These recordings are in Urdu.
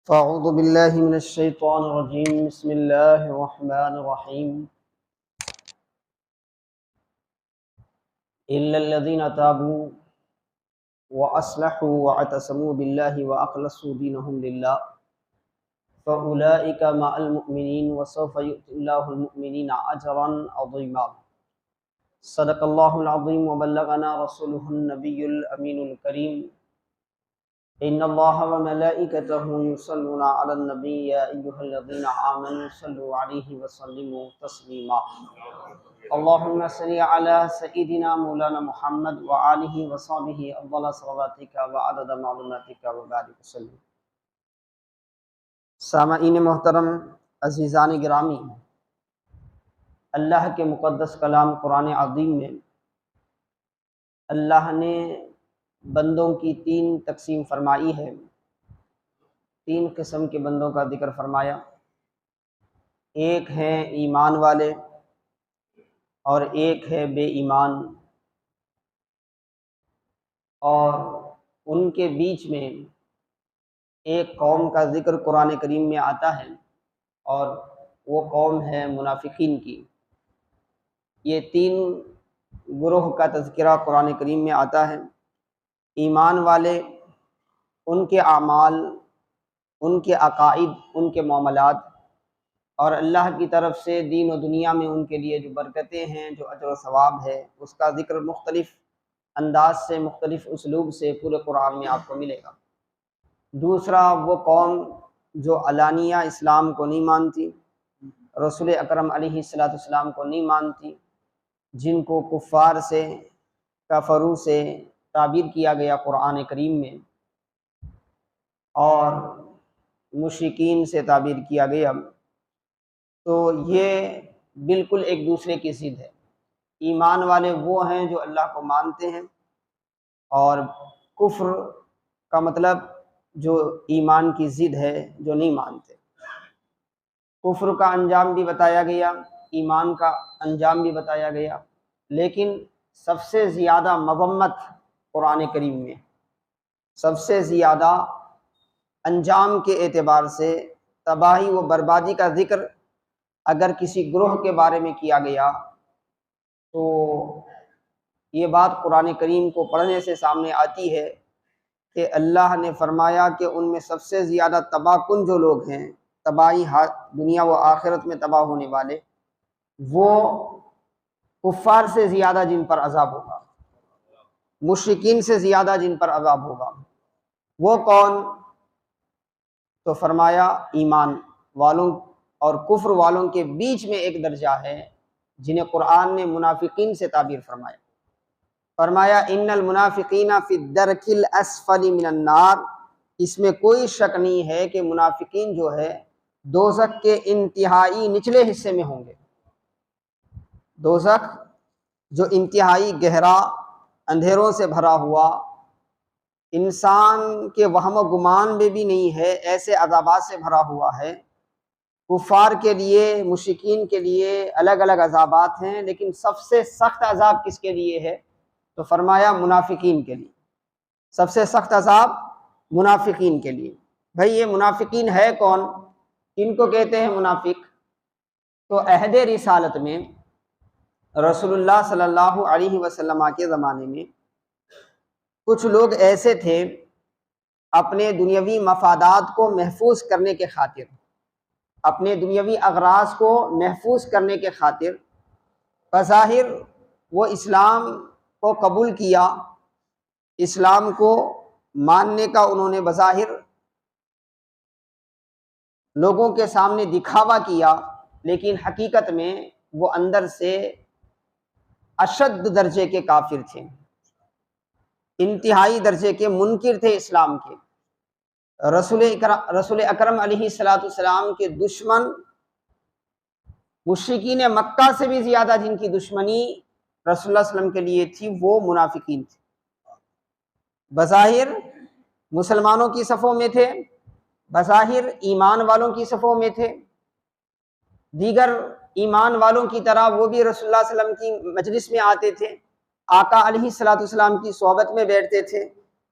فاعوذ باللہ من الشیطان الرجیم بسم اللہ الرحمن الرحیم الا الذین تابوا واصلحوا واعتصموا باللہ واخلصوا دینہم للہ فاولئک مع المؤمنین وسوف یؤتی اللہ المؤمنین اجرا عظیما۔ صدق اللہ العظیم وبلغنا رسولہ النبی الامین الکریم۔ ان اللہ وملائکتہ یصلون علی النبی یا ایھا الذین آمنوا صلوا علیہ وسلموا تسلیما۔ اللہم صل علی سیدنا مولانا محمد وآلہ وصحبہ افضل صلواتک وعدد معلوماتک وبارک وسلم۔ سامعین محترم، عزیزان گرامی، اللہ کے مقدس کلام قرآن عظیم میں اللہ نے بندوں کی تین تقسیم فرمائی ہے، تین قسم کے بندوں کا ذکر فرمایا۔ ایک ہیں ایمان والے اور ایک ہے بے ایمان، اور ان کے بیچ میں ایک قوم کا ذکر قرآن کریم میں آتا ہے اور وہ قوم ہے منافقین کی۔ یہ تین گروہ کا تذکرہ قرآن کریم میں آتا ہے۔ ایمان والے، ان کے اعمال، ان کے عقائد، ان کے معاملات، اور اللہ کی طرف سے دین و دنیا میں ان کے لیے جو برکتیں ہیں، جو اجر و ثواب ہے، اس کا ذکر مختلف انداز سے، مختلف اسلوب سے پورے قرآن میں آپ کو ملے گا۔ دوسرا وہ قوم جو علانیہ اسلام کو نہیں مانتی، رسول اکرم علیہ السلام کو نہیں مانتی، جن کو کفار سے، کفرو سے تعبیر کیا گیا قرآن کریم میں، اور مشرکین سے تعبیر کیا گیا، تو یہ بالکل ایک دوسرے کی ضد ہے۔ ایمان والے وہ ہیں جو اللہ کو مانتے ہیں، اور کفر کا مطلب جو ایمان کی ضد ہے، جو نہیں مانتے۔ کفر کا انجام بھی بتایا گیا، ایمان کا انجام بھی بتایا گیا، لیکن سب سے زیادہ مذمت قرآن کریم میں، سب سے زیادہ انجام کے اعتبار سے تباہی و بربادی کا ذکر اگر کسی گروہ کے بارے میں کیا گیا تو یہ بات قرآن کریم کو پڑھنے سے سامنے آتی ہے کہ اللہ نے فرمایا کہ ان میں سب سے زیادہ تباہ کن جو لوگ ہیں، تباہی دنیا و آخرت میں تباہ ہونے والے، وہ کفار سے زیادہ جن پر عذاب ہوگا، مشرکین سے زیادہ جن پر عذاب ہوگا۔ وہ کون؟ تو فرمایا ایمان والوں اور کفر والوں کے بیچ میں ایک درجہ ہے، جنہیں قرآن نے منافقین سے تعبیر فرمایا۔ فرمایا ان المنافقین فی الدرک الاسفل من النار۔ اس میں کوئی شک نہیں ہے کہ منافقین جو ہے دوزخ کے انتہائی نچلے حصے میں ہوں گے۔ دوزخ جو انتہائی گہرا، اندھیروں سے بھرا ہوا، انسان کے وہم و گمان میں بھی نہیں ہے، ایسے عذابات سے بھرا ہوا ہے۔ کفار کے لیے، مشرکین کے لیے الگ الگ عذابات ہیں، لیکن سب سے سخت عذاب کس کے لیے ہے؟ تو فرمایا منافقین کے لیے۔ سب سے سخت عذاب منافقین کے لیے۔ بھئی یہ منافقین ہے کون؟ کن کو کہتے ہیں منافق؟ تو عہد رسالت میں رسول اللہ صلی اللہ علیہ وسلم کے زمانے میں کچھ لوگ ایسے تھے، اپنے دنیاوی مفادات کو محفوظ کرنے کے خاطر، اپنے دنیاوی اغراض کو محفوظ کرنے کے خاطر بظاہر وہ اسلام کو قبول کیا، اسلام کو ماننے کا انہوں نے بظاہر لوگوں کے سامنے دکھاوا کیا، لیکن حقیقت میں وہ اندر سے اشد درجے کے کافر تھے، انتہائی درجے کے منکر تھے اسلام کے۔ رسول اکرم علیہ السلام کے دشمن مشرکین مکہ سے بھی زیادہ جن کی دشمنی رسول اللہ صلی اللہ علیہ وسلم کے لیے تھی، وہ منافقین تھے۔ بظاہر مسلمانوں کی صفوں میں تھے، بظاہر ایمان والوں کی صفوں میں تھے، دیگر ایمان والوں کی طرح وہ بھی رسول اللہ صلی اللہ علیہ وسلم کی مجلس میں آتے تھے، آقا علیہ السلام کی صحبت میں بیٹھتے تھے،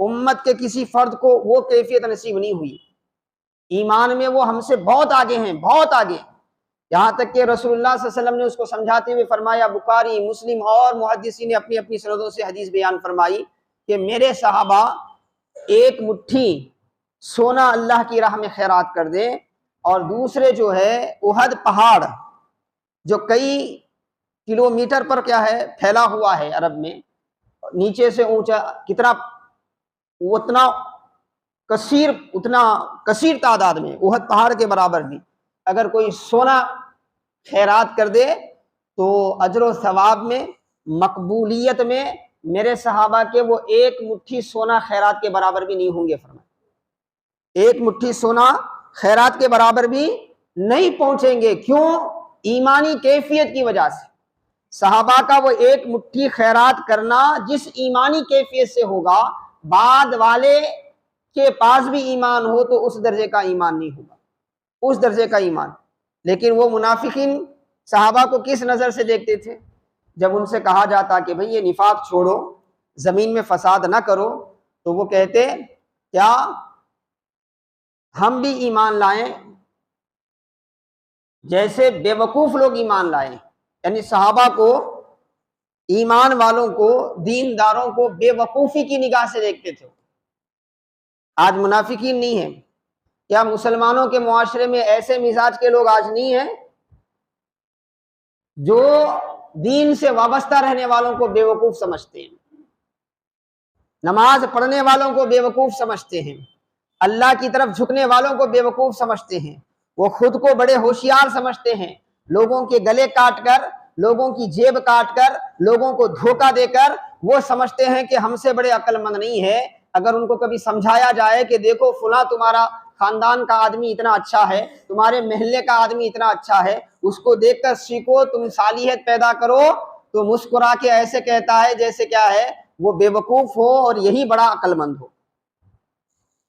امت کے کسی فرد کو وہ کیفیت نصیب نہیں ہوئی۔ ایمان میں وہ ہم سے بہت آگے ہیں، بہت آگے، یہاں تک کہ رسول اللہ صلی اللہ علیہ وسلم نے اس کو سمجھاتے ہوئے فرمایا، بخاری، مسلم اور محدثین نے اپنی اپنی سندوں سے حدیث بیان فرمائی کہ میرے صحابہ ایک مٹھی سونا اللہ کی راہ میں خیرات کر دیں، اور دوسرے جو ہے احد پہاڑ جو کئی کلومیٹر پر کیا ہے پھیلا ہوا ہے عرب میں، نیچے سے اونچا کتنا، اتنا کثیر تعداد میں احد پہاڑ کے برابر بھی اگر کوئی سونا خیرات کر دے تو اجر و ثواب میں، مقبولیت میں میرے صحابہ کے وہ ایک مٹھی سونا خیرات کے برابر بھی نہیں ہوں گے۔ فرمایا ایک مٹھی سونا خیرات کے برابر بھی نہیں پہنچیں گے۔ کیوں؟ ایمانی کیفیت کی وجہ سے۔ صحابہ کا وہ ایک مٹھی خیرات کرنا جس ایمانی کیفیت سے ہوگا، بعد والے کے پاس بھی ایمان ہو تو اس درجے کا ایمان نہیں ہوگا، اس درجے کا ایمان۔ لیکن وہ منافقین صحابہ کو کس نظر سے دیکھتے تھے؟ جب ان سے کہا جاتا کہ بھئی یہ نفاق چھوڑو، زمین میں فساد نہ کرو، تو وہ کہتے کیا ہم بھی ایمان لائیں جیسے بے وقوف لوگ ایمان لائیں؟ یعنی صحابہ کو، ایمان والوں کو، دینداروں کو بے وقوفی کی نگاہ سے دیکھتے تھے۔ آج منافقین نہیں ہیں؟ کیا مسلمانوں کے معاشرے میں ایسے مزاج کے لوگ آج نہیں ہیں جو دین سے وابستہ رہنے والوں کو بے وقوف سمجھتے ہیں، نماز پڑھنے والوں کو بے وقوف سمجھتے ہیں، اللہ کی طرف جھکنے والوں کو بے وقوف سمجھتے ہیں؟ وہ خود کو بڑے ہوشیار سمجھتے ہیں، لوگوں کے گلے کاٹ کر، لوگوں کی جیب کاٹ کر، لوگوں کو دھوکہ دے کر وہ سمجھتے ہیں کہ ہم سے بڑے عقل مند نہیں ہے۔ اگر ان کو کبھی سمجھایا جائے کہ دیکھو فلاں تمہارا خاندان کا آدمی اتنا اچھا ہے، تمہارے محلے کا آدمی اتنا اچھا ہے، اس کو دیکھ کر سیکھو، تم صالحیت پیدا کرو، تو مسکرا کے ایسے کہتا ہے جیسے کیا ہے وہ بے وقوف ہو اور یہی بڑا عقل مند ہو۔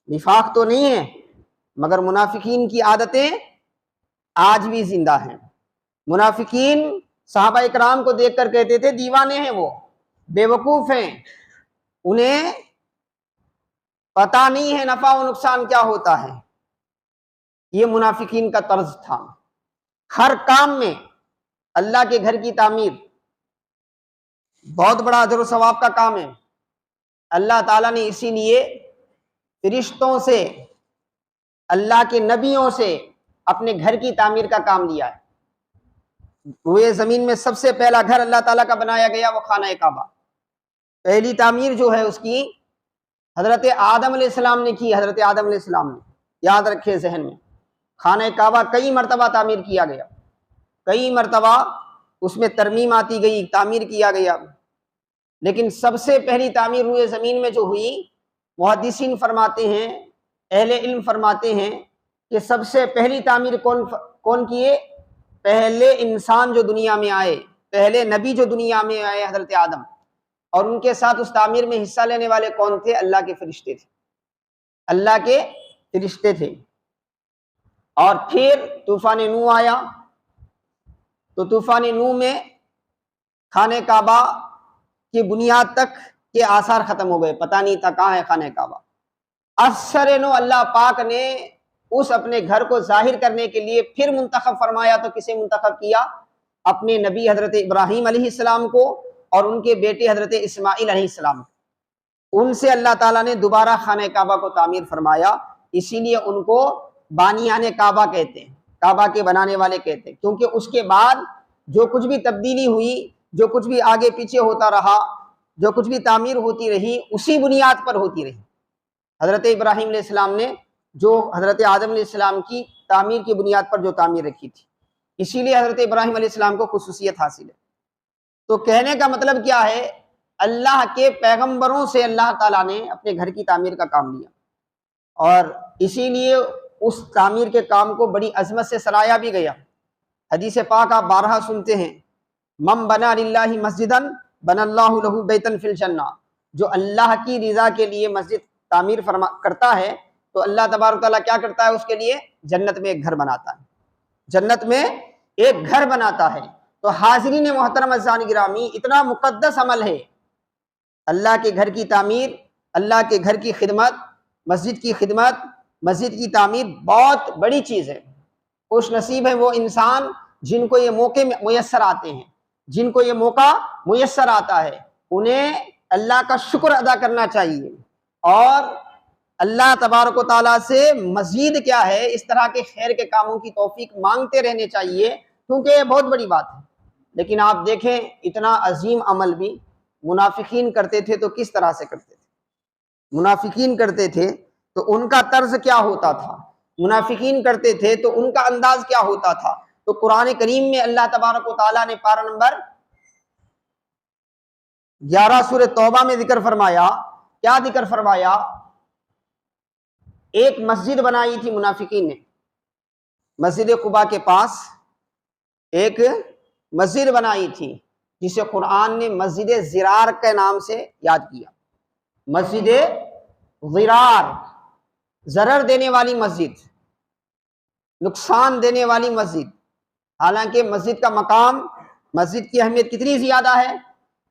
نفاق تو نہیں ہے، مگر منافقین کی عادتیں آج بھی زندہ ہیں۔ منافقین صحابہ اکرام کو دیکھ کر کہتے تھے دیوانے ہیں، وہ بے وقوف ہیں، انہیں پتہ نہیں ہے نفع و نقصان کیا ہوتا ہے۔ یہ منافقین کا طرز تھا۔ ہر کام میں اللہ کے گھر کی تعمیر بہت بڑا اجر و ثواب کا کام ہے۔ اللہ تعالیٰ نے اسی لیے فرشتوں سے، اللہ کے نبیوں سے اپنے گھر کی تعمیر کا کام لیا ہے۔ روئے زمین میں سب سے پہلا گھر اللہ تعالیٰ کا بنایا گیا وہ خانہ کعبہ۔ پہلی تعمیر جو ہے اس کی حضرت آدم علیہ السلام نے کی، حضرت آدم علیہ السلام نے، یاد رکھے ذہن میں۔ خانہ کعبہ کئی مرتبہ تعمیر کیا گیا، کئی مرتبہ اس میں ترمیم آتی گئی، تعمیر کیا گیا، لیکن سب سے پہلی تعمیر روئے زمین میں جو ہوئی، محدثین فرماتے ہیں، اہل علم فرماتے ہیں کہ سب سے پہلی تعمیر کون کیے؟ پہلے انسان جو دنیا میں آئے، پہلے نبی جو دنیا میں آئے حضرت آدم، اور ان کے ساتھ اس تعمیر میں حصہ لینے والے کون تھے؟ اللہ کے فرشتے تھے، اللہ کے فرشتے تھے۔ اور پھر طوفان نوح آیا، تو طوفان نوح میں خانہ کعبہ کی بنیاد تک کے آثار ختم ہو گئے، پتہ نہیں تھا کہاں ہے خانہ کعبہ۔ اثر نو اللہ پاک نے اس اپنے گھر کو ظاہر کرنے کے لیے پھر منتخب فرمایا، تو کسے منتخب کیا؟ اپنے نبی حضرت ابراہیم علیہ السلام کو اور ان کے بیٹے حضرت اسماعیل علیہ السلام کو۔ ان سے اللہ تعالیٰ نے دوبارہ خانہ کعبہ کو تعمیر فرمایا، اسی لیے ان کو بانیان کعبہ کہتے ہیں، کعبہ کے بنانے والے کہتے ہیں، کیونکہ اس کے بعد جو کچھ بھی تبدیلی ہوئی، جو کچھ بھی آگے پیچھے ہوتا رہا، جو کچھ بھی تعمیر ہوتی رہی، اسی بنیاد پر ہوتی رہی۔ حضرت ابراہیم علیہ السلام نے جو حضرت آدم علیہ السلام کی تعمیر کی بنیاد پر جو تعمیر رکھی تھی، اسی لیے حضرت ابراہیم علیہ السلام کو خصوصیت حاصل ہے۔ تو کہنے کا مطلب کیا ہے؟ اللہ کے پیغمبروں سے اللہ تعالیٰ نے اپنے گھر کی تعمیر کا کام لیا، اور اسی لیے اس تعمیر کے کام کو بڑی عظمت سے سرایا بھی گیا۔ حدیث پاک آپ بارہا سنتے ہیں، من بنا للہ مسجدا بنا اللہ لہ بیتا فی الجنہ، جو اللہ کی رضا کے لیے مسجد تعمیر کرتا ہے تو اللہ تبارک تعالیٰ کیا کرتا ہے؟ اس کے لیے جنت میں ایک گھر بناتا ہے، جنت میں ایک گھر بناتا ہے۔ تو حاضرین محترم عزیزان گرامی، اتنا مقدس عمل ہے اللہ کے گھر کی تعمیر، اللہ کے گھر کی خدمت، مسجد کی خدمت، مسجد کی تعمیر بہت بڑی چیز ہے۔ خوش نصیب ہے وہ انسان جن کو یہ موقع میسر آتے ہیں، جن کو یہ موقع میسر آتا ہے، انہیں اللہ کا شکر ادا کرنا چاہیے اور اللہ تبارک و تعالیٰ سے مزید کیا ہے اس طرح کے خیر کے کاموں کی توفیق مانگتے رہنے چاہیے، کیونکہ یہ بہت بڑی بات ہے۔ لیکن آپ دیکھیں اتنا عظیم عمل بھی منافقین کرتے تھے تو کس طرح سے کرتے تھے؟ منافقین کرتے تھے تو ان کا طرز کیا ہوتا تھا، منافقین کرتے تھے تو ان کا انداز کیا ہوتا تھا۔ تو قرآن کریم میں اللہ تبارک و تعالیٰ نے پارہ نمبر 11 سورہ توبہ میں ذکر فرمایا، کیا ذکر فرمایا؟ ایک مسجد بنائی تھی منافقین نے، مسجد قباء کے پاس ایک مسجد بنائی تھی جسے قرآن نے مسجد ضرار کے نام سے یاد کیا۔ مسجد ضرار، ضرر دینے والی مسجد، نقصان دینے والی مسجد۔ حالانکہ مسجد کا مقام، مسجد کی اہمیت کتنی زیادہ ہے،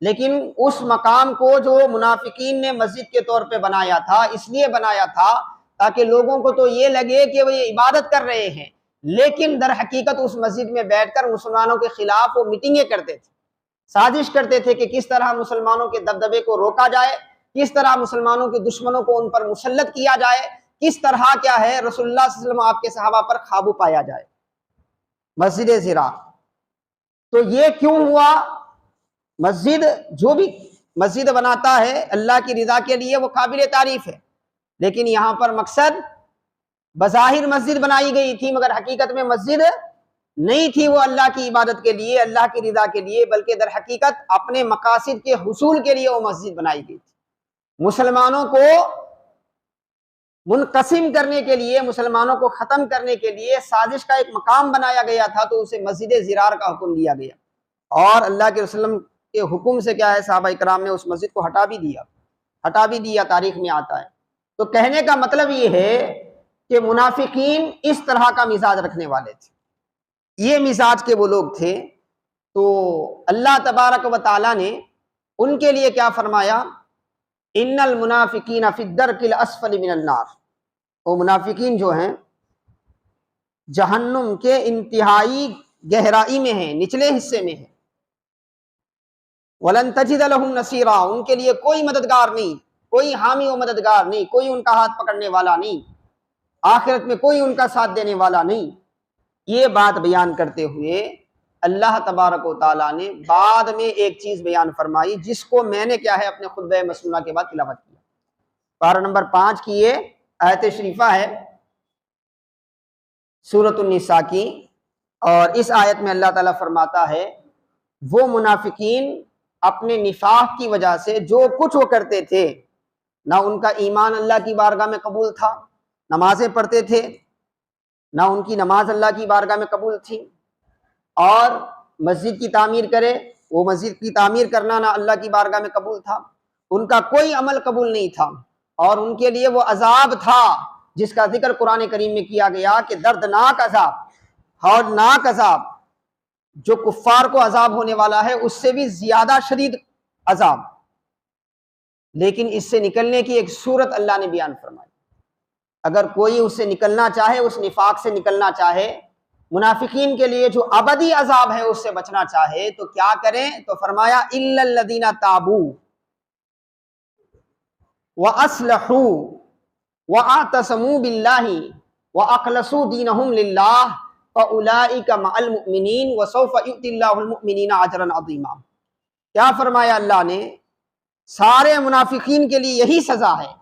لیکن اس مقام کو جو منافقین نے مسجد کے طور پہ بنایا تھا، اس لیے بنایا تھا تاکہ لوگوں کو تو یہ لگے کہ وہ یہ عبادت کر رہے ہیں، لیکن در حقیقت اس مسجد میں بیٹھ کر مسلمانوں کے خلاف وہ میٹنگیں کرتے تھے، سازش کرتے تھے کہ کس طرح مسلمانوں کے دبدبے کو روکا جائے، کس طرح مسلمانوں کے دشمنوں کو ان پر مسلط کیا جائے، کس طرح کیا ہے رسول اللہ صلی اللہ علیہ وسلم آپ کے صحابہ پر قابو پایا جائے۔ مسجد ضرار، تو یہ کیوں ہوا؟ مسجد، جو بھی مسجد بناتا ہے اللہ کی رضا کے لیے وہ قابل تعریف ہے، لیکن یہاں پر مقصد بظاہر مسجد بنائی گئی تھی مگر حقیقت میں مسجد نہیں تھی، وہ اللہ کی عبادت کے لیے، اللہ کی رضا کے لیے، بلکہ در حقیقت اپنے مقاصد کے حصول کے لیے وہ مسجد بنائی گئی تھی۔ مسلمانوں کو منقسم کرنے کے لیے، مسلمانوں کو ختم کرنے کے لیے سازش کا ایک مقام بنایا گیا تھا، تو اسے مسجد ضرار کا حکم دیا گیا، اور اللہ کے رسول کے حکم سے کیا ہے صحابہ کرام نے اس مسجد کو ہٹا بھی دیا، تاریخ میں آتا ہے۔ تو کہنے کا مطلب یہ ہے کہ منافقین اس طرح کا مزاج رکھنے والے تھے، یہ مزاج کے وہ لوگ تھے۔ تو اللہ تبارک و تعالیٰ نے ان کے لیے کیا فرمایا؟ ان المنافقین فی الدرک الاسفل من النار، وہ منافقین جو ہیں جہنم کے انتہائی گہرائی میں ہیں، نچلے حصے میں ہیں۔ وَلَن تَجِدَ لَهُمْ نَصِيرًا، ان کے لیے کوئی مددگار نہیں، کوئی حامی و مددگار نہیں، کوئی ان کا ہاتھ پکڑنے والا نہیں، آخرت میں کوئی ان کا ساتھ دینے والا نہیں۔ یہ بات بیان کرتے ہوئے اللہ تبارک و تعالیٰ نے بعد میں ایک چیز بیان فرمائی، جس کو میں نے کیا ہے اپنے خطبہ مسنونہ کے بعد تلاوت کیا۔ پارہ نمبر 5 کی یہ آیت شریفہ ہے سورۃ النساء کی، اور اس آیت میں اللہ تعالیٰ فرماتا ہے وہ منافقین اپنے نفاق کی وجہ سے جو کچھ وہ کرتے تھے، نہ ان کا ایمان اللہ کی بارگاہ میں قبول تھا، نمازیں پڑھتے تھے، نہ ان کی نماز اللہ کی بارگاہ میں قبول تھی، اور مسجد کی تعمیر کرے، وہ مسجد کی تعمیر کرنا نہ اللہ کی بارگاہ میں قبول تھا، ان کا کوئی عمل قبول نہیں تھا، اور ان کے لیے وہ عذاب تھا جس کا ذکر قرآن کریم میں کیا گیا کہ دردناک عذاب، ہولناک عذاب، جو کفار کو عذاب ہونے والا ہے اس سے بھی زیادہ شدید عذاب۔ لیکن اس سے نکلنے کی ایک صورت اللہ نے بیان فرمائی، اگر کوئی اس سے نکلنا چاہے، اس نفاق سے نکلنا چاہے، منافقین کے لیے جو ابدی عذاب ہے اس سے بچنا چاہے تو کیا کریں؟ تو فرمایا الا الذین تابوا واصلحوا واعتصموا باللہ واخلصوا دینہم للہ فاولئک مع المؤمنین وسوف یؤتی اللہ المؤمنین اجرا عظیما۔ کیا فرمایا اللہ نے؟ سارے منافقین کے لیے یہی سزا ہے،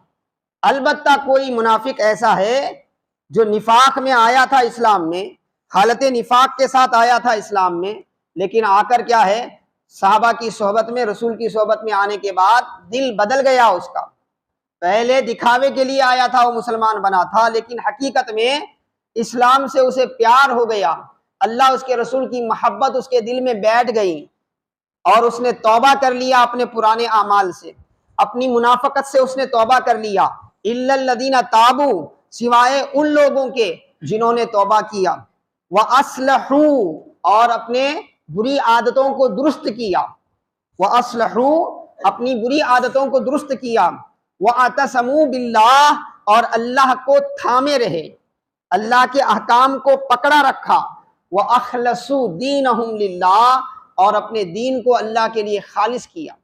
البتہ کوئی منافق ایسا ہے جو نفاق میں آیا تھا اسلام میں، حالت نفاق کے ساتھ آیا تھا اسلام میں، لیکن آ کر کیا ہے صحابہ کی صحبت میں، رسول کی صحبت میں آنے کے بعد دل بدل گیا اس کا۔ پہلے دکھاوے کے لیے آیا تھا، وہ مسلمان بنا تھا، لیکن حقیقت میں اسلام سے اسے پیار ہو گیا، اللہ اس کے رسول کی محبت اس کے دل میں بیٹھ گئی، اور اس نے توبہ کر لیا اپنے پرانے اعمال سے، اپنی منافقت سے اس نے توبہ کر لیا۔ الا الذین تابوا، سوائے ان لوگوں کے جنہوں نے توبہ کیا، وَأَصْلَحُوا، اور اپنے بری عادتوں کو درست کیا، وَأَصْلَحُوا، اپنی بری عادتوں کو درست کیا، وَاعْتَصَمُوا بِاللَّهِ اور اللہ کو تھامے رہے، اللہ کے احکام کو پکڑا رکھا، وَأَخْلَصُوا دِينَهُمْ لِلَّهِ اور اپنے دین کو اللہ کے لیے خالص کیا،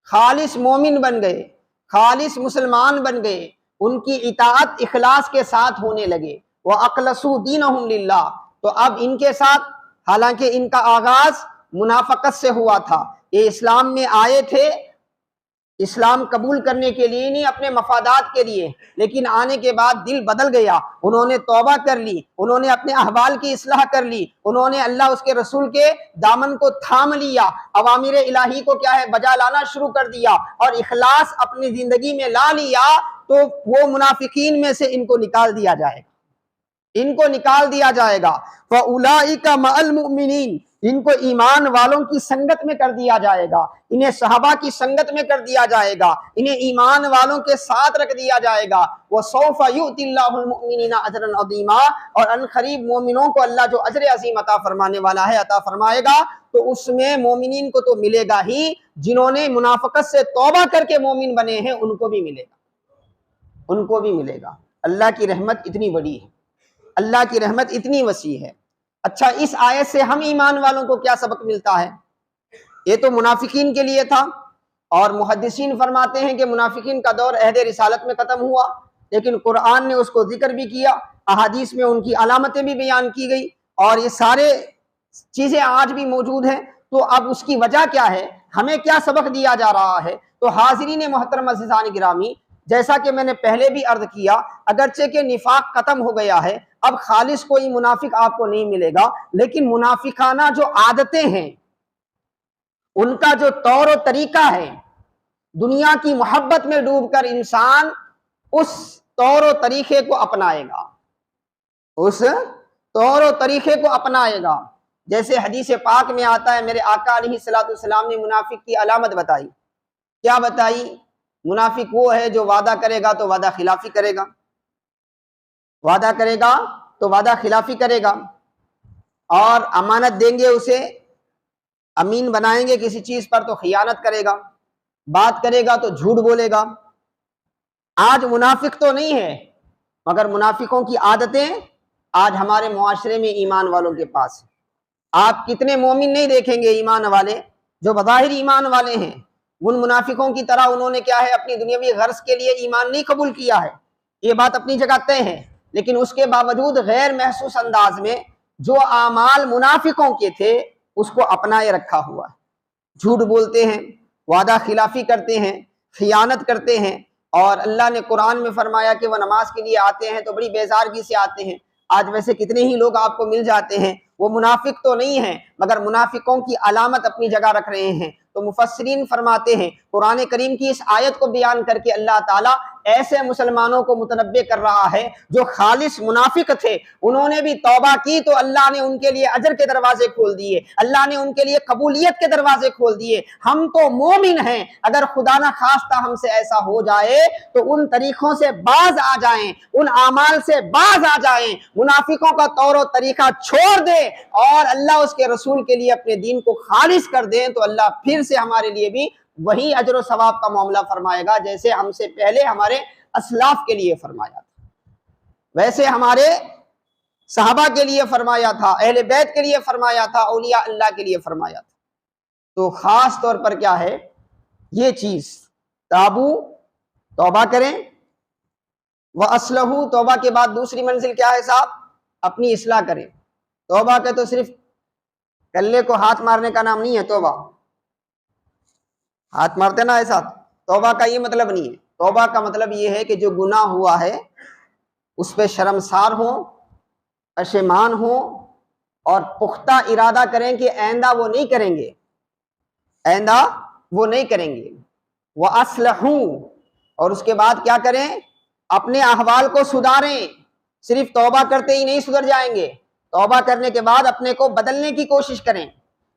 خالص مومن بن گئے، خالص مسلمان بن گئے، ان کی اطاعت اخلاص کے ساتھ ہونے لگے۔ وَأَخْلَصُوا دِينَهُمْ لِلَّهِ تو اب ان کے ساتھ، حالانکہ ان کا آغاز منافقت سے ہوا تھا، یہ اسلام میں آئے تھے اسلام قبول کرنے کے لیے نہیں، اپنے مفادات کے لیے، لیکن آنے کے بعد دل بدل گیا، انہوں نے توبہ کر لی، انہوں نے اپنے احوال کی اصلاح کر لی، انہوں نے اللہ اس کے رسول کے دامن کو تھام لیا، اوامر الہی کو کیا ہے بجا لانا شروع کر دیا اور اخلاص اپنی زندگی میں لا لیا، تو وہ منافقین میں سے ان کو نکال دیا جائے گا، ان کو نکال دیا جائے گا۔ فَأُولَٰئِكَ مَعَ الْمُؤْمِنِينَ ان کو ایمان والوں کی سنگت میں کر دیا جائے گا، انہیں صحابہ کی سنگت میں کر دیا جائے گا، انہیں ایمان والوں کے ساتھ رکھ دیا جائے گا۔ وَسَوْفَ يُؤْتِ اللَّهُ الْمُؤْمِنِينَ أَجْرًا عَظِيمًا اور ان قریب مومنوں کو اللہ جو اجر عظیم عطا فرمانے والا ہے عطا فرمائے گا، تو اس میں مومنین کو تو ملے گا ہی، جنہوں نے منافقت سے توبہ کر کے مومن بنے ہیں ان کو بھی ملے گا، ان کو بھی ملے گا۔ اللہ کی رحمت اتنی بڑی ہے، اللہ کی رحمت اتنی وسیع ہے۔ اچھا، اس آیت سے ہم ایمان والوں کو کیا سبق ملتا ہے؟ یہ تو منافقین کے لیے تھا، اور محدثین فرماتے ہیں کہ منافقین کا دور عہد رسالت میں ختم ہوا، لیکن قرآن نے اس کو ذکر بھی کیا، احادیث میں ان کی علامتیں بھی بیان کی گئی، اور یہ سارے چیزیں آج بھی موجود ہیں۔ تو اب اس کی وجہ کیا ہے، ہمیں کیا سبق دیا جا رہا ہے؟ تو حاضرین محترم عزیزان گرامی، جیسا کہ میں نے پہلے بھی عرض کیا، اگرچہ کہ نفاق ختم ہو گیا ہے، اب خالص کوئی منافق آپ کو نہیں ملے گا، لیکن منافقانہ جو عادتیں ہیں، ان کا جو طور و طریقہ ہے، دنیا کی محبت میں ڈوب کر انسان اس طور و طریقے کو اپنائے گا، اس طور و طریقے کو اپنائے گا۔ جیسے حدیث پاک میں آتا ہے، میرے آقا علیہ الصلوۃ والسلام نے منافق کی علامت بتائی، کیا بتائی؟ منافق وہ ہے جو وعدہ کرے گا تو وعدہ خلافی کرے گا، وعدہ کرے گا تو وعدہ خلافی کرے گا، اور امانت دیں گے اسے، امین بنائیں گے کسی چیز پر تو خیانت کرے گا، بات کرے گا تو جھوٹ بولے گا۔ آج منافق تو نہیں ہے، مگر منافقوں کی عادتیں آج ہمارے معاشرے میں ایمان والوں کے پاس ہیں۔ آپ کتنے مومن نہیں دیکھیں گے ایمان والے جو بظاہر ایمان والے ہیں، ان منافقوں کی طرح انہوں نے کیا ہے اپنی دنیاوی غرض کے لیے ایمان نہیں قبول کیا ہے، یہ بات اپنی جگہ طے ہے، لیکن اس کے باوجود غیر محسوس انداز میں جو اعمال منافقوں کے تھے اس کو اپنائے رکھا ہوا ہے۔ جھوٹ بولتے ہیں، وعدہ خلافی کرتے ہیں، خیانت کرتے ہیں، اور اللہ نے قرآن میں فرمایا کہ وہ نماز کے لیے آتے ہیں تو بڑی بیزارگی سے آتے ہیں۔ آج ویسے کتنے ہی لوگ آپ کو مل جاتے ہیں، وہ منافق تو نہیں ہیں مگر منافقوں کی علامت اپنی جگہ رکھ رہے ہیں۔ تو مفسرین فرماتے ہیں، قرآن کریم کی اس آیت کو بیان کر کے اللہ تعالیٰ ایسے مسلمانوں کو متنبع کر رہا ہے جو خالص منافق تھے، انہوں نے بھی توبہ کی تو اللہ نے ان کے لیے اجر کے دروازے کھول دیے، اللہ نے ان کے لیے قبولیت کے دروازے کھول دیے۔ ہم تو مومن ہیں، اگر خدا نہ خواستہ ہم سے ایسا ہو جائے تو ان طریقوں سے باز آ جائیں، ان اعمال سے باز آ جائیں، منافقوں کا طور و طریقہ چھوڑ دیں اور اللہ اس کے رسول کے لیے اپنے دین کو خالص کر دیں، تو اللہ پھر سے ہمارے لیے بھی وہی اجر و ثواب کا معاملہ فرمائے گا جیسے ہم سے پہلے ہمارے اسلاف کے لیے فرمایا تھا، ویسے ہمارے صحابہ کے لیے فرمایا تھا، اہل بیت کے لیے فرمایا تھا، اولیاء اللہ کے لیے فرمایا تھا۔ تو خاص طور پر کیا ہے یہ چیز، تابو توبہ کریں، وَأَصْلَحُوا توبہ کے بعد دوسری منزل کیا ہے صاحب؟ اپنی اصلاح کریں۔ توبہ کے تو صرف کلے کو ہاتھ مارنے کا نام نہیں ہے توبہ، ہاتھ مارتے نا ایسا، توبہ کا یہ مطلب نہیں ہے۔ توبہ کا مطلب یہ ہے کہ جو گناہ ہوا ہے اس پہ شرمسار ہوں، پشیمان ہوں، اور پختہ ارادہ کریں کہ آئندہ وہ نہیں کریں گے، آئندہ وہ نہیں کریں گے۔ وَأَصْلَحُوا اور اس کے بعد کیا کریں؟ اپنے احوال کو سدھاریں، صرف توبہ کرتے ہی نہیں سدھر جائیں گے، توبہ کرنے کے بعد اپنے کو بدلنے کی کوشش کریں،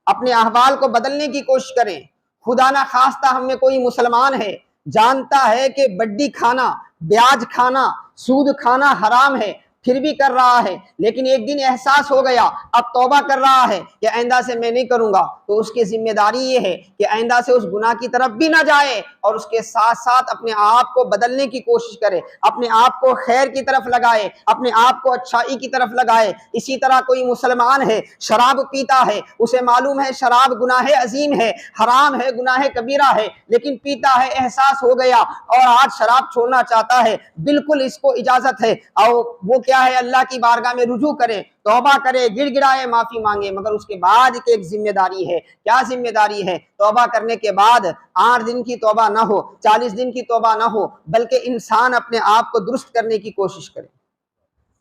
اپنے احوال کو بدلنے کی کوشش کریں۔ خدا نہ خواستہ ہم میں کوئی مسلمان ہے جانتا ہے کہ بڈی کھانا، بیاج کھانا، سود کھانا حرام ہے، پھر بھی کر رہا ہے، لیکن ایک دن احساس ہو گیا، اب توبہ کر رہا ہے کہ آئندہ سے میں نہیں کروں گا، تو اس کی ذمہ داری یہ ہے کہ آئندہ سے اس گناہ کی طرف بھی نہ جائے، اور اس کے ساتھ ساتھ اپنے آپ کو بدلنے کی کوشش کرے، اپنے آپ کو خیر کی طرف لگائے، اپنے آپ کو اچھائی کی طرف لگائے۔ اسی طرح کوئی مسلمان ہے، شراب پیتا ہے، اسے معلوم ہے شراب گناہ عظیم ہے، حرام ہے، گناہ کبیرہ ہے، لیکن پیتا ہے، احساس ہو گیا اور آج شراب چھوڑنا چاہتا ہے، بالکل اس کو اجازت ہے، اور وہ کیا ہے، اللہ کی بارگاہ میں رجوع کرے، توبہ کرے، گڑ گڑائے، معافی مانگے، مگر اس کے بعد ایک ذمہ داری ہے۔ کیا ذمہ داری ہے؟ توبہ کرنے کے بعد 8 دن کی توبہ نہ ہو، 40 دن کی توبہ نہ ہو، بلکہ انسان اپنے آپ کو درست کرنے کی کوشش کرے،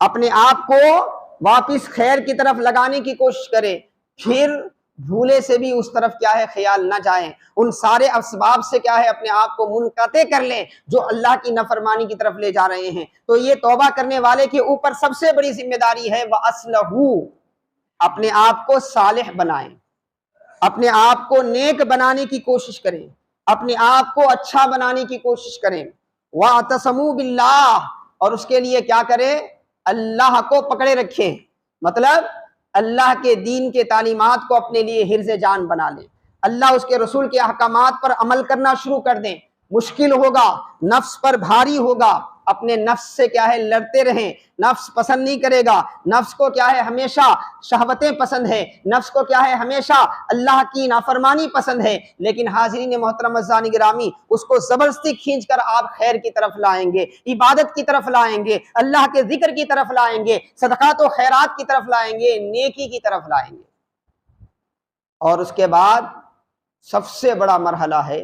اپنے آپ کو واپس خیر کی طرف لگانے کی کوشش کرے، پھر بھولے سے بھی اس طرف کیا ہے خیال نہ جائیں، ان سارے اسباب سے کیا ہے اپنے آپ کو منقطع کر لیں جو اللہ کی نافرمانی کی طرف لے جا رہے ہیں۔ تو یہ توبہ کرنے والے کے اوپر سب سے بڑی ذمہ داری ہے وَأَصْلَحُوا، اپنے آپ کو صالح بنائیں، اپنے آپ کو نیک بنانے کی کوشش کریں، اپنے آپ کو اچھا بنانے کی کوشش کریں۔ وَاعْتَصِمُوا بِاللَّهِ، اور اس کے لیے کیا کریں؟ اللہ کو پکڑے رکھیں، مطلب اللہ کے دین کے تعلیمات کو اپنے لیے حرز جان بنا لیں، اللہ اس کے رسول کے احکامات پر عمل کرنا شروع کر دیں۔ مشکل ہوگا، نفس پر بھاری ہوگا، اپنے نفس سے کیا ہے لڑتے رہیں، نفس پسند نہیں کرے گا، نفس کو کیا ہے ہمیشہ شہوتیں پسند ہے، نفس کو کیا ہے ہمیشہ اللہ کی نافرمانی پسند ہے، لیکن حاضرین محترم عزیزان گرامی، اس کو زبردستی کھینچ کر آپ خیر کی طرف لائیں گے، عبادت کی طرف لائیں گے، اللہ کے ذکر کی طرف لائیں گے، صدقات و خیرات کی طرف لائیں گے، نیکی کی طرف لائیں گے۔ اور اس کے بعد سب سے بڑا مرحلہ ہے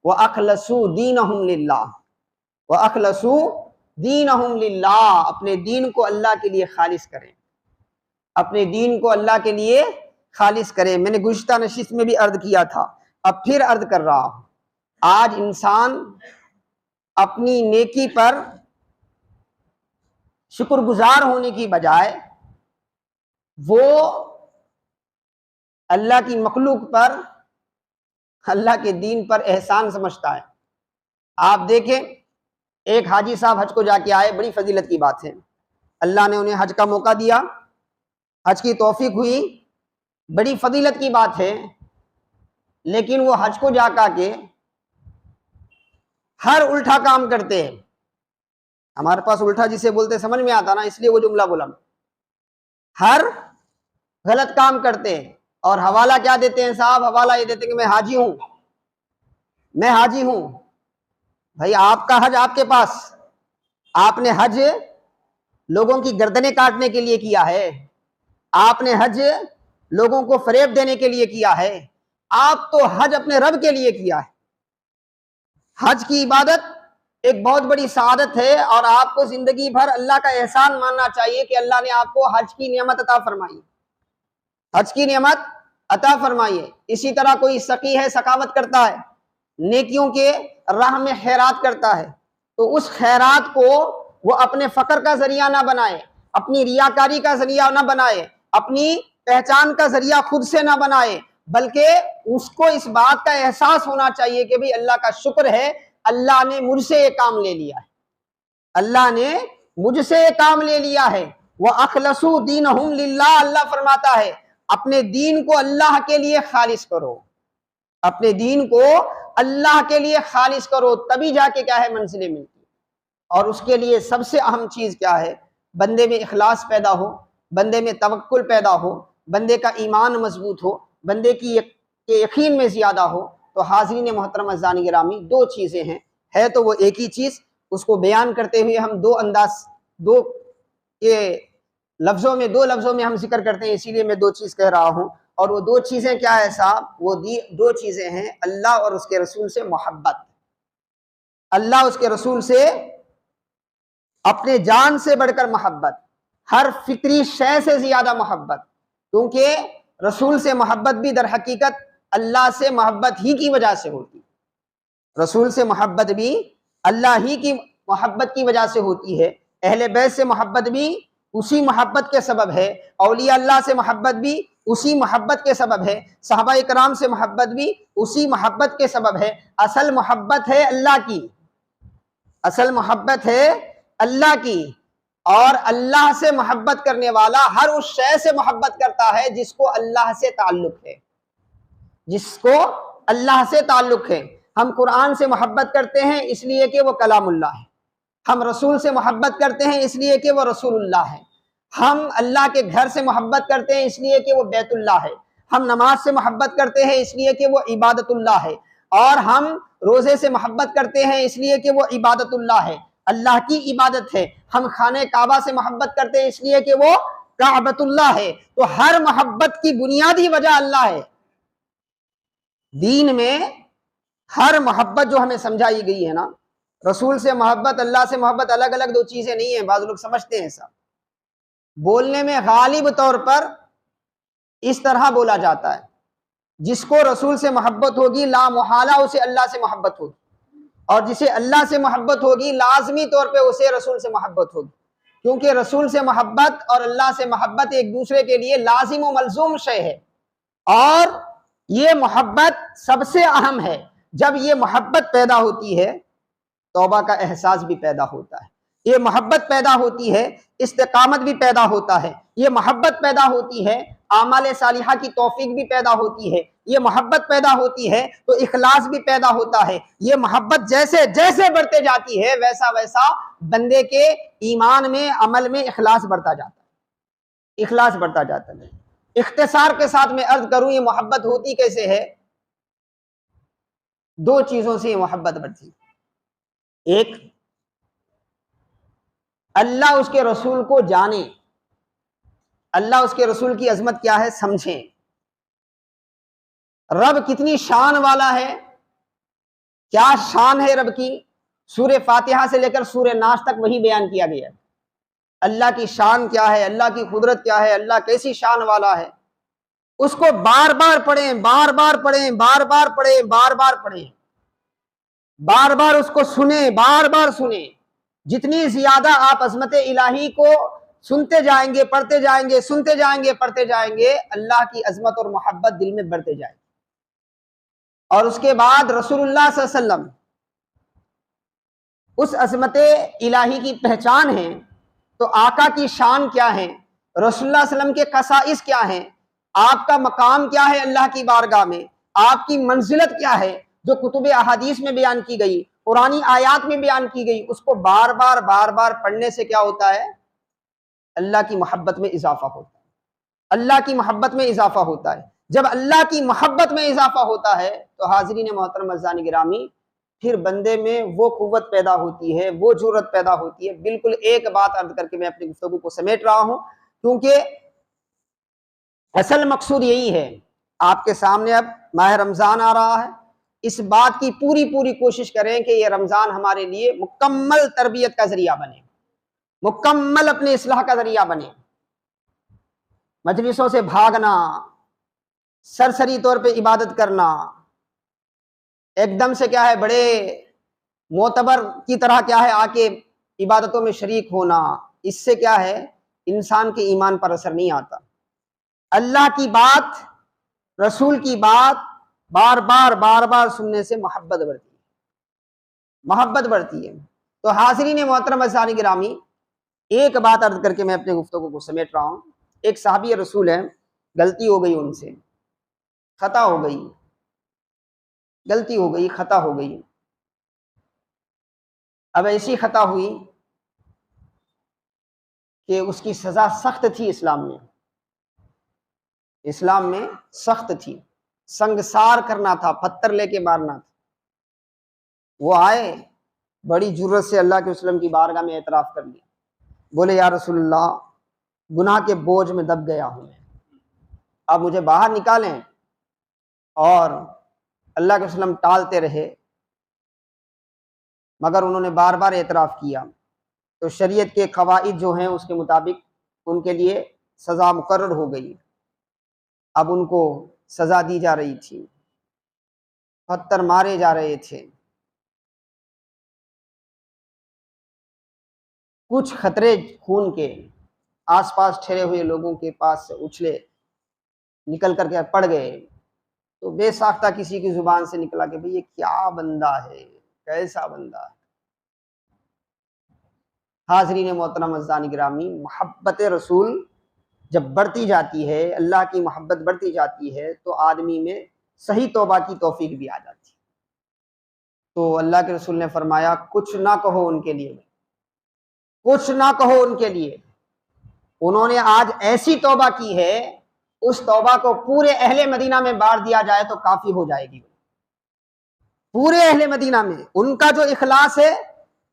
وَأَخْلَصُوا دِينَهُمْ لِلَّهِ، وَأَخْلَصُوا دِينَهُمْ لِلَّهِ، اپنے دین کو اللہ کے لیے خالص کریں، اپنے دین کو اللہ کے لیے خالص کریں۔ میں نے گزشتہ نشست میں بھی عرض کیا تھا، اب پھر عرض کر رہا ہوں، آج انسان اپنی نیکی پر شکر گزار ہونے کی بجائے وہ اللہ کی مخلوق پر، اللہ کے دین پر احسان سمجھتا ہے۔ آپ دیکھیں، ایک حاجی صاحب حج کو جا کے آئے، بڑی فضیلت کی بات ہے، اللہ نے انہیں حج کا موقع دیا، حج کی توفیق ہوئی، بڑی فضیلت کی بات ہے، لیکن وہ حج کو جا کے ہر الٹا کام کرتے ہیں۔ ہمارے پاس الٹا جسے بولتے سمجھ میں آتا نا، اس لیے وہ جملہ بولا، ہر غلط کام کرتے ہیں، اور حوالہ کیا دیتے ہیں صاحب؟ حوالہ یہ دیتے ہیں کہ میں حاجی ہوں، میں حاجی ہوں۔ بھائی آپ کا حج آپ کے پاس، آپ نے حج لوگوں کی گردنیں کاٹنے کے لیے کیا ہے، آپ نے حج لوگوں کو فریب دینے کے لیے کیا ہے، آپ تو حج اپنے رب کے لیے کیا ہے۔ حج کی عبادت ایک بہت بڑی سعادت ہے، اور آپ کو زندگی بھر اللہ کا احسان ماننا چاہیے کہ اللہ نے آپ کو حج کی نعمت عطا فرمائی، حج کی نعمت عطا فرمائیے۔ اسی طرح کوئی سخی ہے، سخاوت کرتا ہے، نیکیوں کے راہ میں خیرات کرتا ہے، تو اس خیرات کو وہ اپنے فقر کا ذریعہ نہ بنائے، اپنی ریاکاری کا ذریعہ نہ بنائے، اپنی پہچان کا ذریعہ خود سے نہ بنائے، بلکہ اس کو اس بات کا احساس ہونا چاہیے کہ بھی اللہ کا شکر ہے، اللہ نے مجھ سے یہ کام لے لیا ہے، اللہ نے مجھ سے یہ کام لے لیا ہے۔ وَأَخْلَصُوا دِينَهُمْ لِلَّهِ، اللہ فرماتا ہے اپنے دین کو اللہ کے لیے خالص کرو، اپنے دین کو اللہ کے لیے خالص کرو، تبھی جا کے کیا ہے منزلیں ملتی۔ اور اس کے لیے سب سے اہم چیز کیا ہے؟ بندے میں اخلاص پیدا ہو، بندے میں توکل پیدا ہو، بندے کا ایمان مضبوط ہو، بندے کی یقین میں زیادہ ہو۔ تو حاضرین محترم عزیزان گرامی، دو چیزیں ہیں، ہے تو وہ ایک ہی چیز، اس کو بیان کرتے ہوئے ہم دو لفظوں میں ہم ذکر کرتے ہیں، اسی لیے میں دو چیز کہہ رہا ہوں۔ اور وہ دو چیزیں کیا ہے صاحب؟ وہ دو چیزیں ہیں اللہ اور اس کے رسول سے محبت، اللہ اس کے رسول سے اپنے جان سے بڑھ کر محبت، ہر فطری شے سے زیادہ محبت، کیونکہ رسول سے محبت بھی در حقیقت اللہ سے محبت ہی کی وجہ سے ہوتی، رسول سے محبت بھی اللہ ہی کی محبت کی وجہ سے ہوتی ہے، اہل بیت سے محبت بھی اسی محبت کے سبب ہے، اولیاء اللہ سے محبت بھی اسی محبت کے سبب ہے، صحابہ کرام سے محبت بھی اسی محبت کے سبب ہے۔ اصل محبت ہے اللہ کی، اصل محبت ہے اللہ کی، اور اللہ سے محبت کرنے والا ہر اس شے سے محبت کرتا ہے جس کو اللہ سے تعلق ہے، جس کو اللہ سے تعلق ہے۔ ہم قرآن سے محبت کرتے ہیں اس لیے کہ وہ کلام اللہ ہے، ہم رسول سے محبت کرتے ہیں اس لیے کہ وہ رسول اللہ ہے، ہم اللہ کے گھر سے محبت کرتے ہیں اس لیے کہ وہ بیت اللہ ہے، ہم نماز سے محبت کرتے ہیں اس لیے کہ وہ عبادت اللہ ہے، اور ہم روزے سے محبت کرتے ہیں اس لیے کہ وہ عبادت اللہ ہے، اللہ کی عبادت ہے، ہم خانہ کعبہ سے محبت کرتے ہیں اس لیے کہ وہ کعبۃ اللہ ہے۔ تو ہر محبت کی بنیادی وجہ اللہ ہے۔ دین میں ہر محبت جو ہمیں سمجھائی گئی ہے نا، رسول سے محبت، اللہ سے محبت الگ الگ دو چیزیں نہیں ہیں، بعض لوگ سمجھتے ہیں ایسا۔ بولنے میں غالب طور پر اس طرح بولا جاتا ہے، جس کو رسول سے محبت ہوگی لا محالہ اسے اللہ سے محبت ہوگی، اور جسے اللہ سے محبت ہوگی لازمی طور پہ اسے رسول سے محبت ہوگی، کیونکہ رسول سے محبت اور اللہ سے محبت ایک دوسرے کے لیے لازم و ملزوم شے ہے، اور یہ محبت سب سے اہم ہے۔ جب یہ محبت پیدا ہوتی ہے توبہ کا احساس بھی پیدا ہوتا ہے، یہ محبت پیدا ہوتی ہے استقامت بھی پیدا ہوتا ہے، یہ محبت پیدا ہوتی ہے اعمال صالحہ کی توفیق بھی پیدا ہوتی ہے، یہ محبت پیدا ہوتی ہے تو اخلاص بھی پیدا ہوتا ہے، یہ محبت جیسے جیسے بڑھتے جاتی ہے ویسا ویسا بندے کے ایمان میں عمل میں اخلاص بڑھتا جاتا ہے، اخلاص بڑھتا جاتا ہے۔ اختصار کے ساتھ میں عرض کروں یہ محبت ہوتی کیسے ہے؟ دو چیزوں سے یہ محبت بڑھتی ہے۔ ایک، اللہ اس کے رسول کو جانے، اللہ اس کے رسول کی عظمت کیا ہے سمجھیں، رب کتنی شان والا ہے، کیا شان ہے رب کی، سورہ فاتحہ سے لے کر سورہ ناس تک وہی بیان کیا گیا ہے۔ اللہ کی شان کیا ہے، اللہ کی قدرت کیا ہے، اللہ کیسی شان والا ہے، اس کو بار بار پڑھیں، بار بار پڑھیں، بار بار پڑھیں، بار بار پڑھیں، بار بار اس کو سنیں، بار بار سنیں۔ جتنی زیادہ آپ عظمت الہی کو سنتے جائیں گے، پڑھتے جائیں گے، سنتے جائیں گے، پڑھتے جائیں گے، اللہ کی عظمت اور محبت دل میں بڑھتے جائے گی۔ اور اس کے بعد رسول اللہ صلی اللہ علیہ وسلم اس عظمت الہی کی پہچان ہے، تو آقا کی شان کیا ہے، رسول اللہ صلی اللہ علیہ وسلم کے خصائص کیا ہیں، آپ کا مقام کیا ہے اللہ کی بارگاہ میں، آپ کی منزلت کیا ہے جو کتب احادیث میں بیان کی گئی، قرآنی آیات میں بیان کی گئی، اس کو بار بار بار بار پڑھنے سے کیا ہوتا ہے؟ اللہ کی محبت میں اضافہ ہوتا ہے، اللہ کی محبت میں اضافہ ہوتا ہے۔ جب اللہ کی محبت میں اضافہ ہوتا ہے تو حاضرین محترم عزیزان گرامی، پھر بندے میں وہ قوت پیدا ہوتی ہے، وہ جرأت پیدا ہوتی ہے۔ بالکل ایک بات عرض کر کے میں اپنی گفتگو کو سمیٹ رہا ہوں، کیونکہ اصل مقصود یہی ہے۔ آپ کے سامنے اب ماہ رمضان آ رہا ہے، اس بات کی پوری کوشش کریں کہ یہ رمضان ہمارے لیے مکمل تربیت کا ذریعہ بنے، مکمل اپنے اصلاح کا ذریعہ بنے۔ مجلسوں سے بھاگنا، سرسری طور پہ عبادت کرنا، ایک دم سے کیا ہے بڑے معتبر کی طرح کیا ہے آ کے عبادتوں میں شریک ہونا، اس سے کیا ہے انسان کے ایمان پر اثر نہیں آتا۔ اللہ کی بات، رسول کی بات بار بار سننے سے محبت بڑھتی ہے، محبت بڑھتی ہے۔ تو حاضرین محترم عزیزان گرامی، ایک بات عرض کر کے میں اپنے گفتگو کو سمیٹ رہا ہوں۔ ایک صحابی رسول ہے، غلطی ہو گئی، ان سے خطا ہو گئی، غلطی ہو گئی، خطا ہو گئی۔ اب ایسی خطا ہوئی کہ اس کی سزا سخت تھی، اسلام میں، اسلام میں سخت تھی، سنگسار کرنا تھا، پتھر لے کے مارنا تھا۔ وہ آئے، بڑی جرأت سے اللہ کے وسلم کی بارگاہ میں اعتراف کر لیا، بولے یا رسول اللہ گناہ کے بوجھ میں دب گیا ہوں، آپ مجھے باہر نکالیں۔ اور اللہ کے وسلم ٹالتے رہے، مگر انہوں نے بار بار اعتراف کیا۔ تو شریعت کے قواعد جو ہیں اس کے مطابق ان کے لیے سزا مقرر ہو گئی۔ اب ان کو سزا دی جا رہی تھی، پتھر مارے جا رہے تھے۔ کچھ خطرے خون کے آس پاس ٹھہرے ہوئے لوگوں کے پاس سے اچھلے، نکل کر کے پڑ گئے، تو بے ساختہ کسی کی زبان سے نکلا کہ بھئی یہ کیا بندہ ہے، کیسا بندہ ہے۔ حاضرین محترم عزیزان گرامی، محبت رسول جب بڑھتی جاتی ہے، اللہ کی محبت بڑھتی جاتی ہے، تو آدمی میں صحیح توبہ کی توفیق بھی آ جاتی ہے۔ تو اللہ کے رسول نے فرمایا کچھ نہ کہو ان کے لیے، کچھ نہ کہو ان کے لیے، انہوں نے آج ایسی توبہ کی ہے، اس توبہ کو پورے اہل مدینہ میں بانٹ دیا جائے تو کافی ہو جائے گی۔ پورے اہل مدینہ میں ان کا جو اخلاص ہے،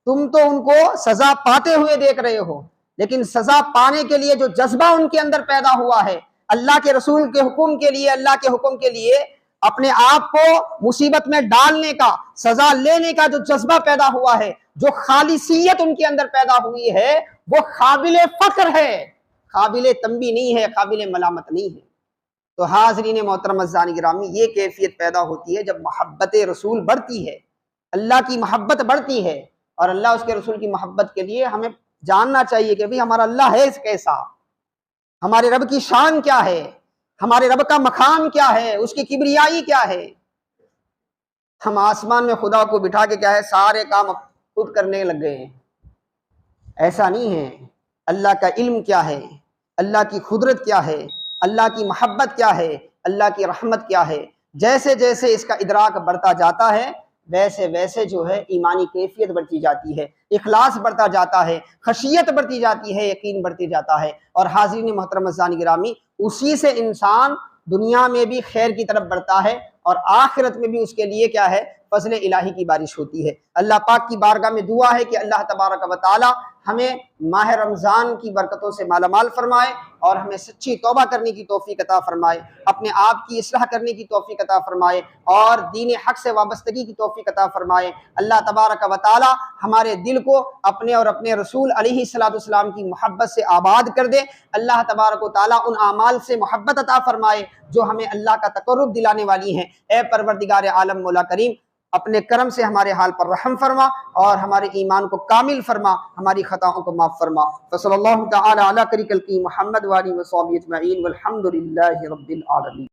تم تو ان کو سزا پاتے ہوئے دیکھ رہے ہو، لیکن سزا پانے کے لیے جو جذبہ ان کے اندر پیدا ہوا ہے، اللہ کے رسول کے حکم کے لیے، اللہ کے حکم کے لیے اپنے آپ کو مصیبت میں ڈالنے کا، سزا لینے کا جو جذبہ پیدا ہوا ہے، جو خالصیت ان کے اندر پیدا ہوئی ہے، وہ قابل فخر ہے، قابل تنبیہ نہیں ہے، قابل ملامت نہیں ہے۔ تو حاضرین محترم عزیزان گرامی، یہ کیفیت پیدا ہوتی ہے جب محبت رسول بڑھتی ہے، اللہ کی محبت بڑھتی ہے، اور اللہ اس کے رسول کی محبت کے لیے ہمیں جاننا چاہیے کہ ہمارا اللہ ہے کیسا، ہمارے رب کی شان کیا ہے، ہمارے رب کا مقام کیا ہے، اس کی کبریائی کیا ہے۔ ہم آسمان میں خدا کو بٹھا کے کیا ہے سارے کام خود کرنے لگ گئے ہیں، ایسا نہیں ہے۔ اللہ کا علم کیا ہے، اللہ کی قدرت کیا ہے، اللہ کی محبت کیا ہے، اللہ کی رحمت کیا ہے، جیسے جیسے اس کا ادراک بڑھتا جاتا ہے، ویسے ویسے جو ہے ایمانی کیفیت بڑھتی جاتی ہے، اخلاص بڑھتا جاتا ہے، خشیت بڑھتی جاتی ہے، یقین بڑھتی جاتا ہے۔ اور حاضرین محترم عزیزان گرامی، اسی سے انسان دنیا میں بھی خیر کی طرف بڑھتا ہے، اور آخرت میں بھی اس کے لیے کیا ہے فضل الہی کی بارش ہوتی ہے۔ اللہ پاک کی بارگاہ میں دعا ہے کہ اللہ تبارک و تعالی ہمیں ماہ رمضان کی برکتوں سے مالا مال فرمائے، اور ہمیں سچی توبہ کرنے کی توفیق عطا فرمائے، اپنے آپ کی اصلاح کرنے کی توفیق عطا فرمائے، اور دین حق سے وابستگی کی توفیق عطا فرمائے۔ اللہ تبارک و تعالی ہمارے دل کو اپنے اور اپنے رسول علیہ الصلوۃ والسلام کی محبت سے آباد کر دے۔ اللہ تبارک و تعالی ان اعمال سے محبت عطا فرمائے جو ہمیں اللہ کا تقرب دلانے والی ہیں۔ اے پروردگار عالم مولا کریم، اپنے کرم سے ہمارے حال پر رحم فرما، اور ہمارے ایمان کو کامل فرما، ہماری خطاؤں کو معاف فرما۔ صلی اللہ تعالی علی خیر خلقہ محمد و آلہ و صحبہ اجمعین، والحمد للہ رب العالمین۔